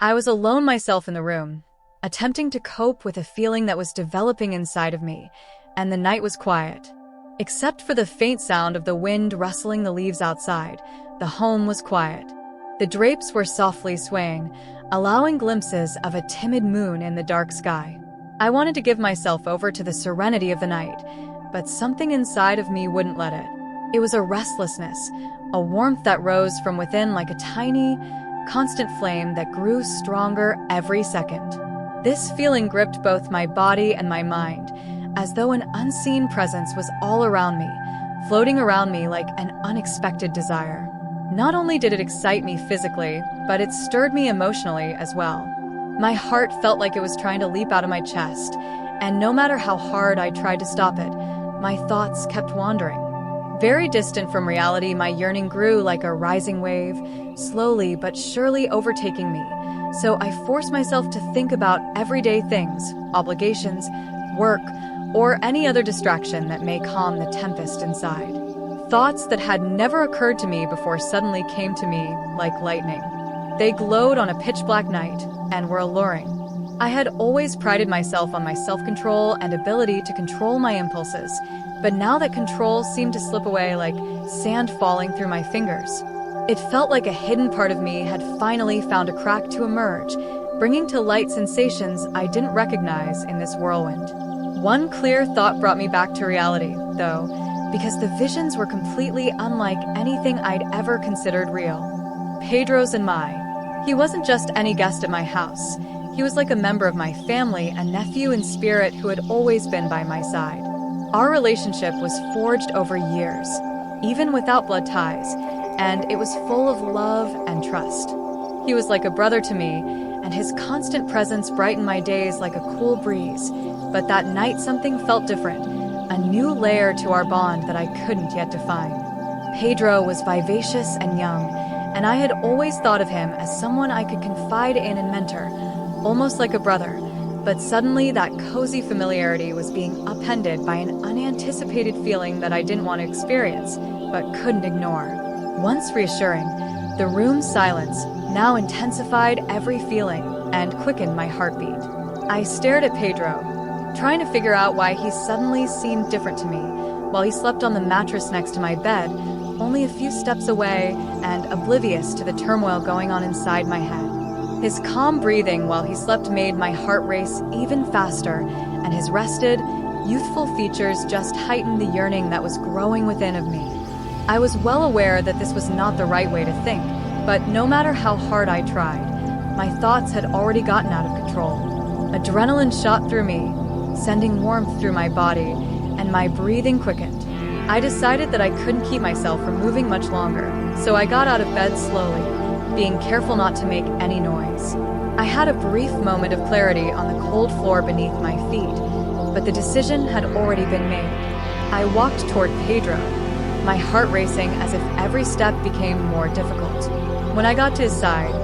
I was alone myself in the room, attempting to cope with a feeling that was developing inside of me, and the night was quiet. Except for the faint sound of the wind rustling the leaves outside, the home was quiet. The drapes were softly swaying, allowing glimpses of a timid moon in the dark sky. I wanted to give myself over to the serenity of the night, but something inside of me wouldn't let it. It was a restlessness, a warmth that rose from within like a tiny, constant flame that grew stronger every second. This feeling gripped both my body and my mind, as though an unseen presence was all around me, floating around me like an unexpected desire. Not only did it excite me physically, but it stirred me emotionally as well. My heart felt like it was trying to leap out of my chest, and no matter how hard I tried to stop it, my thoughts kept wandering. Very distant from reality, my yearning grew like a rising wave, slowly but surely overtaking me. So I forced myself to think about everyday things, obligations, work, or any other distraction that may calm the tempest inside. Thoughts that had never occurred to me before suddenly came to me like lightning. They glowed on a pitch-black night and were alluring. I had always prided myself on my self-control and ability to control my impulses, but now that control seemed to slip away like sand falling through my fingers. It felt like a hidden part of me had finally found a crack to emerge, bringing to light sensations I didn't recognize in this whirlwind. One clear thought brought me back to reality, though, because the visions were completely unlike anything I'd ever considered real. Pedro's and my. He wasn't just any guest at my house. He was like a member of my family, a nephew in spirit who had always been by my side. Our relationship was forged over years, even without blood ties, and it was full of love and trust. He was like a brother to me, and his constant presence brightened my days like a cool breeze. But that night something felt different, a new layer to our bond that I couldn't yet define. Pedro was vivacious and young, and I had always thought of him as someone I could confide in and mentor, almost like a brother. But suddenly that cozy familiarity was being upended by an unanticipated feeling that I didn't want to experience, but couldn't ignore. Once reassuring, the room's silence now intensified every feeling and quickened my heartbeat. I stared at Pedro, trying to figure out why he suddenly seemed different to me, while he slept on the mattress next to my bed, only a few steps away and oblivious to the turmoil going on inside my head. His calm breathing while he slept made my heart race even faster, and his rested, youthful features just heightened the yearning that was growing within of me. I was well aware that this was not the right way to think, but no matter how hard I tried, my thoughts had already gotten out of control. Adrenaline shot through me, sending warmth through my body, and my breathing quickened. I decided that I couldn't keep myself from moving much longer, so I got out of bed slowly, being careful not to make any noise. I had a brief moment of clarity on the cold floor beneath my feet, but the decision had already been made. I walked toward Pedro, my heart racing as if every step became more difficult. When I got to his side,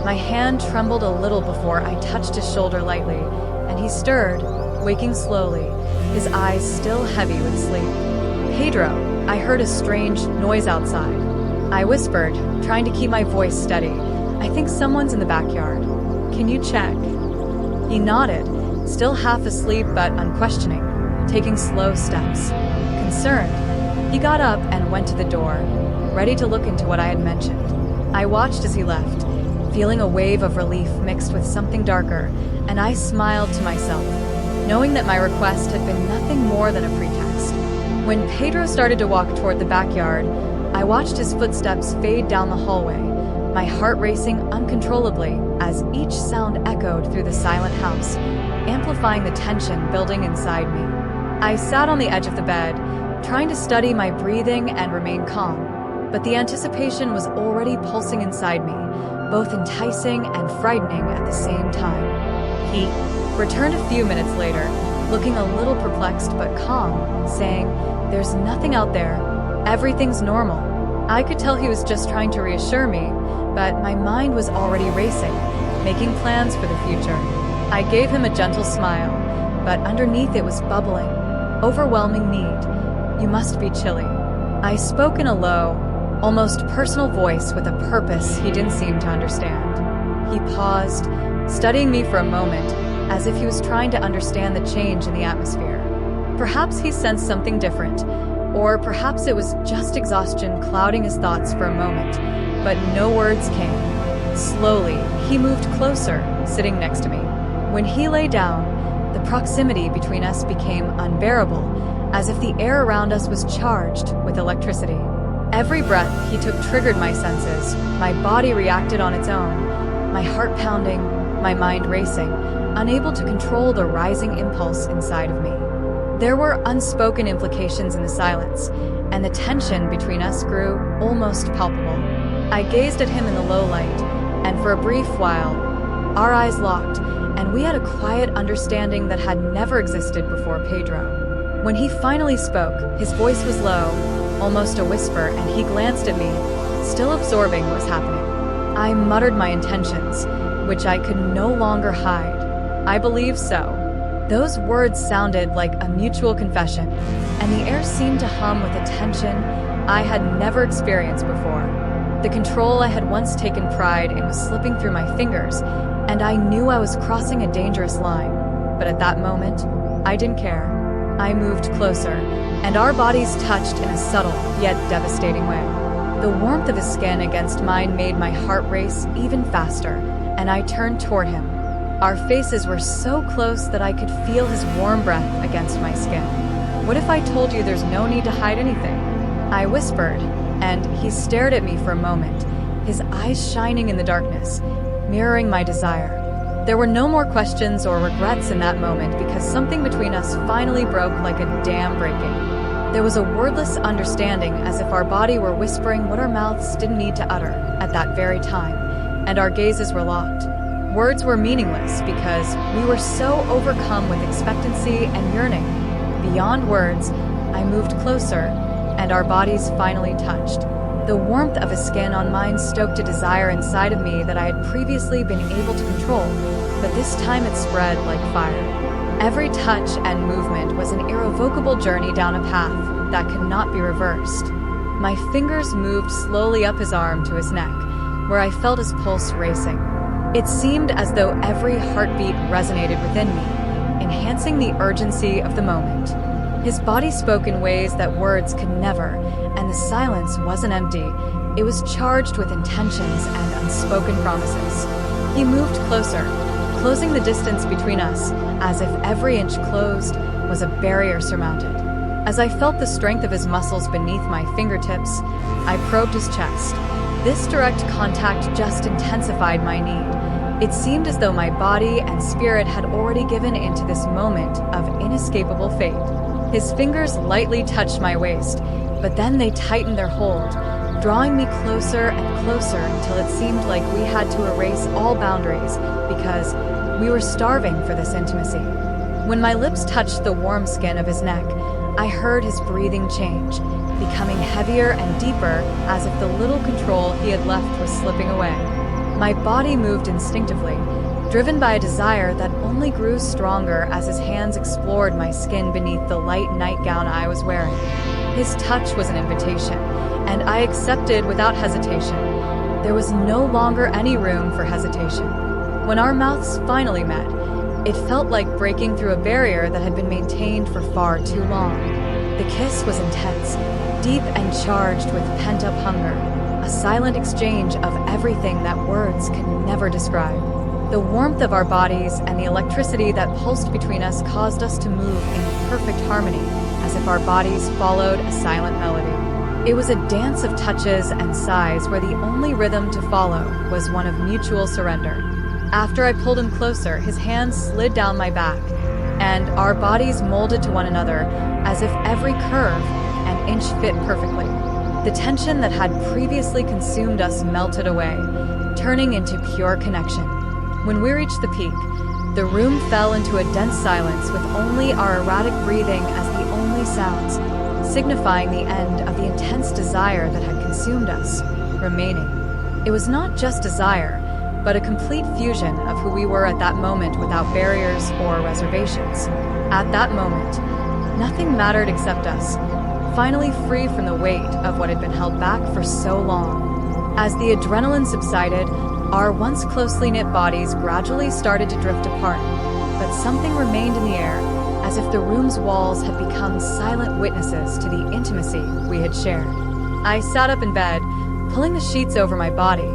my hand trembled a little before I touched his shoulder lightly, and he stirred, waking slowly, his eyes still heavy with sleep. "Pedro," I heard a strange noise outside. I whispered, trying to keep my voice steady. "I think someone's in the backyard. Can you check?" He nodded, still half asleep but unquestioning, taking slow steps. Concerned, he got up and went to the door, ready to look into what I had mentioned. I watched as he left, feeling a wave of relief mixed with something darker, and I smiled to myself, knowing that my request had been nothing more than a pretext. When Pedro started to walk toward the backyard, I watched his footsteps fade down the hallway, my heart racing uncontrollably as each sound echoed through the silent house, amplifying the tension building inside me. I sat on the edge of the bed, trying to study my breathing and remain calm, but the anticipation was already pulsing inside me, both enticing and frightening at the same time. He returned a few minutes later, looking a little perplexed but calm, saying, "There's nothing out there. Everything's normal." I could tell he was just trying to reassure me, but my mind was already racing, making plans for the future. I gave him a gentle smile, but underneath it was bubbling, overwhelming need. "You must be chilly." I spoke in a low, almost personal voice with a purpose he didn't seem to understand. He paused, studying me for a moment, as if he was trying to understand the change in the atmosphere. Perhaps he sensed something different, or perhaps it was just exhaustion clouding his thoughts for a moment, but no words came. Slowly, he moved closer, sitting next to me. When he lay down, the proximity between us became unbearable, as if the air around us was charged with electricity. Every breath he took triggered my senses. My body reacted on its own, my heart pounding, my mind racing, unable to control the rising impulse inside of me. There were unspoken implications in the silence, and the tension between us grew almost palpable. I gazed at him in the low light, and for a brief while, our eyes locked, and we had a quiet understanding that had never existed before Pedro. When he finally spoke, his voice was low, almost a whisper, and he glanced at me, still absorbing what was happening. I muttered my intentions, which I could no longer hide. I believe so. Those words sounded like a mutual confession, and the air seemed to hum with a tension I had never experienced before. The control I had once taken pride in was slipping through my fingers, and I knew I was crossing a dangerous line. But at that moment, I didn't care. I moved closer, and our bodies touched in a subtle yet devastating way. The warmth of his skin against mine made my heart race even faster, and I turned toward him. Our faces were so close that I could feel his warm breath against my skin. "What if I told you there's no need to hide anything?" I whispered, and he stared at me for a moment, his eyes shining in the darkness, mirroring my desire. There were no more questions or regrets in that moment because something between us finally broke like a dam breaking. There was a wordless understanding, as if our body were whispering what our mouths didn't need to utter at that very time, and our gazes were locked. Words were meaningless because we were so overcome with expectancy and yearning. Beyond words, I moved closer, and our bodies finally touched. The warmth of his skin on mine stoked a desire inside of me that I had previously been able to control, but this time it spread like fire. Every touch and movement was an irrevocable journey down a path that could not be reversed. My fingers moved slowly up his arm to his neck, where I felt his pulse racing. It seemed as though every heartbeat resonated within me, enhancing the urgency of the moment. His body spoke in ways that words could never, and the silence wasn't empty. It was charged with intentions and unspoken promises. He moved closer, closing the distance between us, as if every inch closed was a barrier surmounted. As I felt the strength of his muscles beneath my fingertips, I probed his chest. This direct contact just intensified my need. It seemed as though my body and spirit had already given into this moment of inescapable fate. His fingers lightly touched my waist, but then they tightened their hold, drawing me closer and closer until it seemed like we had to erase all boundaries because we were starving for this intimacy. When my lips touched the warm skin of his neck, I heard his breathing change, becoming heavier and deeper as if the little control he had left was slipping away. My body moved instinctively, driven by a desire that only grew stronger as his hands explored my skin beneath the light nightgown I was wearing. His touch was an invitation, and I accepted without hesitation. There was no longer any room for hesitation. When our mouths finally met, it felt like breaking through a barrier that had been maintained for far too long. The kiss was intense, deep and charged with pent-up hunger, a silent exchange of everything that words can never describe. The warmth of our bodies and the electricity that pulsed between us caused us to move in perfect harmony, as if our bodies followed a silent melody. It was a dance of touches and sighs where the only rhythm to follow was one of mutual surrender. After I pulled him closer, his hands slid down my back, and our bodies molded to one another as if every curve and inch fit perfectly. The tension that had previously consumed us melted away, turning into pure connection. When we reached the peak, the room fell into a dense silence with only our erratic breathing as the only sounds, signifying the end of the intense desire that had consumed us, remaining. It was not just desire, but a complete fusion of who we were at that moment without barriers or reservations. At that moment, nothing mattered except us, finally free from the weight of what had been held back for so long. As the adrenaline subsided, Our once closely knit bodies gradually started to drift apart, but something remained in the air, as if the room's walls had become silent witnesses to the intimacy we had shared. I sat up in bed, pulling the sheets over my body,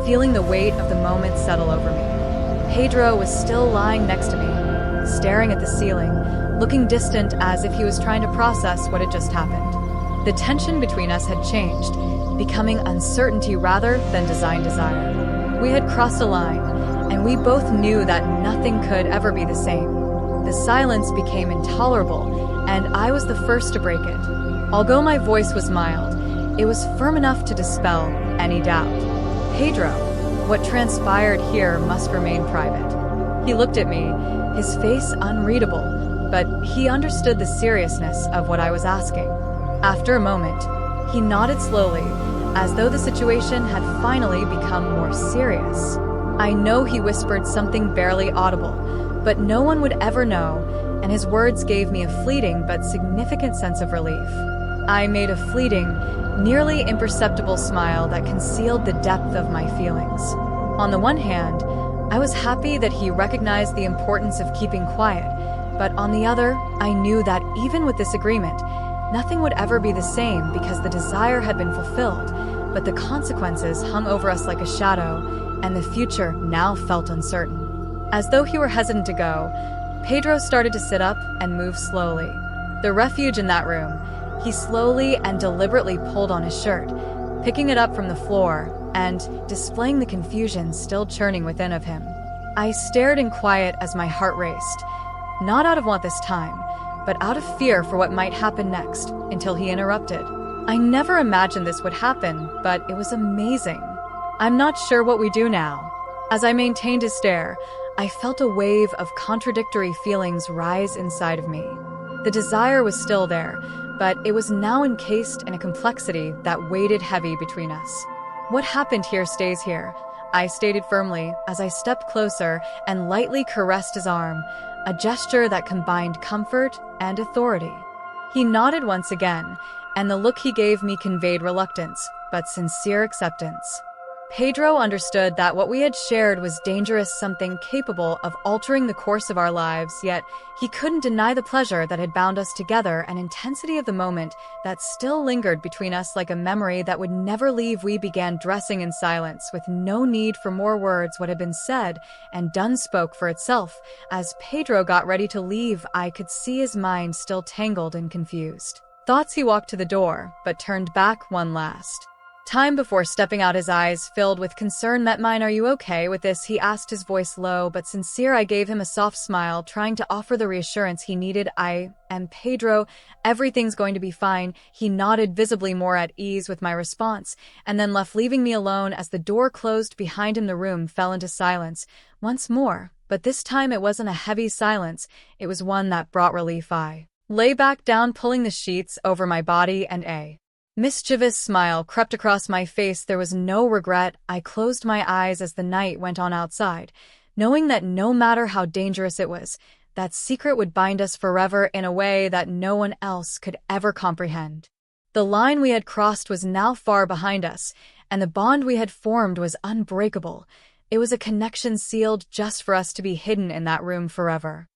feeling the weight of the moment settle over me. Pedro was still lying next to me, staring at the ceiling, looking distant as if he was trying to process what had just happened. The tension between us had changed, becoming uncertainty rather than designed desire. We had crossed a line, and we both knew that nothing could ever be the same. The silence became intolerable, and I was the first to break it. Although my voice was mild, it was firm enough to dispel any doubt. "Pedro, what transpired here must remain private." He looked at me, his face unreadable, but he understood the seriousness of what I was asking. After a moment, he nodded slowly, as though the situation had finally become more serious. I know he whispered something barely audible, but no one would ever know, and his words gave me a fleeting but significant sense of relief. I made a fleeting, nearly imperceptible smile that concealed the depth of my feelings. On the one hand, I was happy that he recognized the importance of keeping quiet, but on the other, I knew that even with this agreement, nothing would ever be the same because the desire had been fulfilled, but the consequences hung over us like a shadow, and the future now felt uncertain. As though he were hesitant to go, Pedro started to sit up and move slowly. The refuge in that room, he slowly and deliberately pulled on his shirt, picking it up from the floor and displaying the confusion still churning within of him. I stared in quiet as my heart raced, not out of want this time, but out of fear for what might happen next, until he interrupted. I never imagined this would happen, but it was amazing. "I'm not sure what we do now." As I maintained his stare, I felt a wave of contradictory feelings rise inside of me. The desire was still there, but it was now encased in a complexity that weighted heavy between us. "What happened here stays here," I stated firmly as I stepped closer and lightly caressed his arm, a gesture that combined comfort and authority. He nodded once again, and the look he gave me conveyed reluctance, but sincere acceptance. Pedro understood that what we had shared was dangerous, something capable of altering the course of our lives, yet he couldn't deny the pleasure that had bound us together, an intensity of the moment that still lingered between us like a memory that would never leave. We began dressing in silence, with no need for more words. What had been said and done spoke for itself. As Pedro got ready to leave, I could see his mind still tangled and confused. Thoughts he walked to the door, but turned back one last time before stepping out. His eyes filled with concern met mine. "Are you okay with this?" he asked, his voice low but sincere. I gave him a soft smile, trying to offer the reassurance he needed. "I am Pedro. Everything's going to be fine." He nodded, visibly more at ease with my response, and then left, leaving me alone. As the door closed behind him, the room fell into silence once more, but this time it wasn't a heavy silence. It was one that brought relief. I lay back down, pulling the sheets over my body, and a mischievous smile crept across my face. There was no regret. I closed my eyes as the night went on outside, knowing that no matter how dangerous it was, that secret would bind us forever in a way that no one else could ever comprehend. The line we had crossed was now far behind us, and the bond we had formed was unbreakable. It was a connection sealed just for us to be hidden in that room forever.